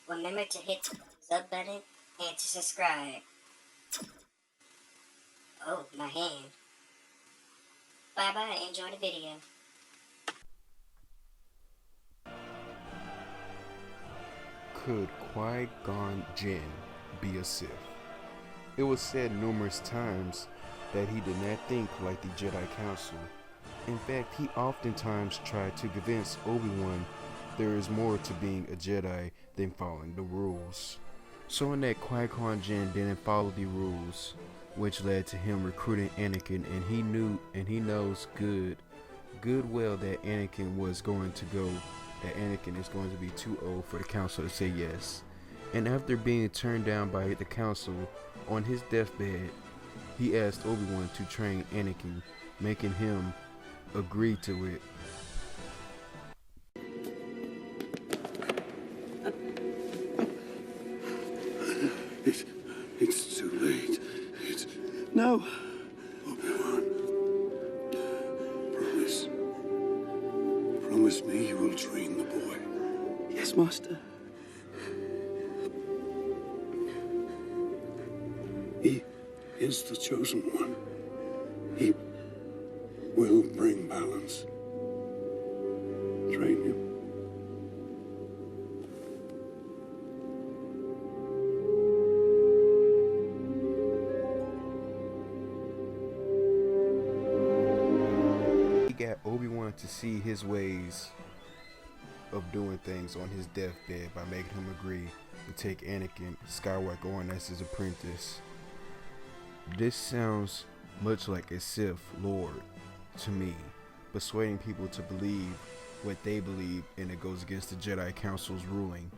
Remember to hit the thumbs up button and to subscribe. Oh, my hand. Bye bye, enjoy the video. Could Qui Gon Jinn be a Sith? It was said numerous times that he did not think like the Jedi Council. In fact, he oftentimes tried to convince Obi-Wan there is more to being a Jedi than following the rules. So in that, Qui Gon Jinn didn't follow the rules, which led to him recruiting Anakin, and he knows good well that Anakin is going to be too old for the council to say yes. And after being turned down by the council, on his deathbed, he asked Obi-Wan to train Anakin, making him agree to it. It's too late. No. Obi-Wan. Promise me you will train the boy. Yes, Master. He is the chosen one. He will bring balance. Train him. He got Obi-Wan to see his ways of doing things on his deathbed by making him agree to take Anakin Skywalker on as his apprentice. This sounds much like a Sith Lord to me, persuading people to believe what they believe, and it goes against the Jedi Council's ruling.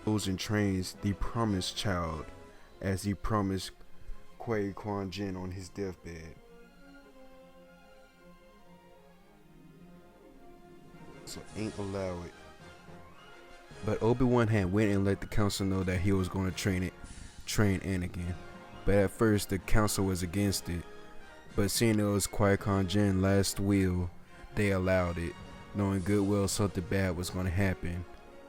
Goes and trains the promised child as he promised Qui Gon Jinn on his deathbed. So ain't allow it. But Obi-Wan had went and let the council know that he was going to train Anakin. But at first the council was against it. But seeing it was Qui Gon Jinn's last will, they allowed it, knowing good well something bad was going to happen.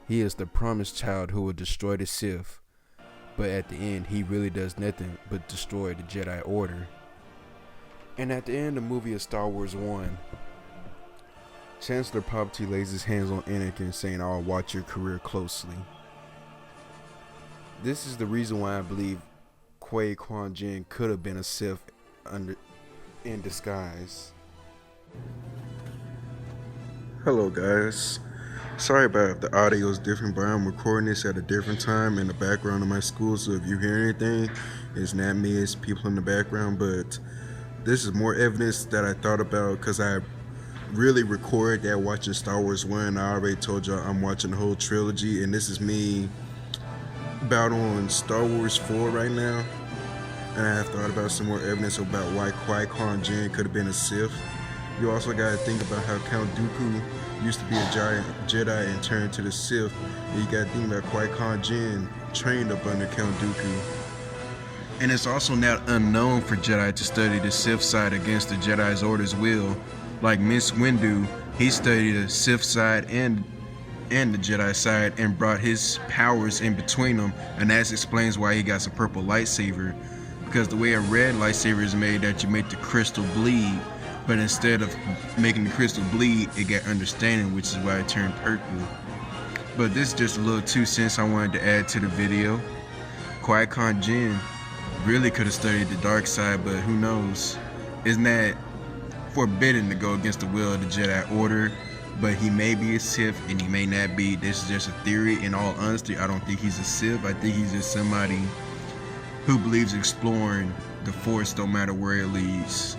He is the promised child who will destroy the Sith. But at the end, he really does nothing but destroy the Jedi Order. And at the end of the movie of Star Wars 1, Chancellor Palpatine lays his hands on Anakin, saying, "I'll watch your career closely." This is the reason why I believe Qui Gon Jinn could have been a Sith in disguise. Hello guys, sorry about if the audio is different, but I'm recording this at a different time in the background of my school, so if you hear anything, it's not me, it's people in the background. But this is more evidence that I thought about, because I really recorded that watching Star Wars 1. I already told y'all I'm watching the whole trilogy, and this is me about on Star Wars 4 right now. And I have thought about some more evidence about why Qui Gon Jinn could have been a Sith. You also got to think about how Count Dooku used to be a giant Jedi and turned to the Sith. And you got to think about Qui Gon Jinn trained up under Count Dooku. And it's also not unknown for Jedi to study the Sith side against the Jedi's orders will. Like Mace Windu, he studied the Sith side and the Jedi side and brought his powers in between them, and that explains why he got a purple lightsaber. Because the way a red lightsaber is made, that you make the crystal bleed, but instead of making the crystal bleed, it got understanding, which is why it turned purple. But this is just a little 2 cents I wanted to add to the video. Qui Gon Jinn really could have studied the dark side, but who knows? It's not forbidden to go against the will of the Jedi Order, but he may be a Sith and he may not be. This is just a theory. In all honesty, I don't think he's a Sith. I think he's just somebody who believes exploring the Force no matter where it leads.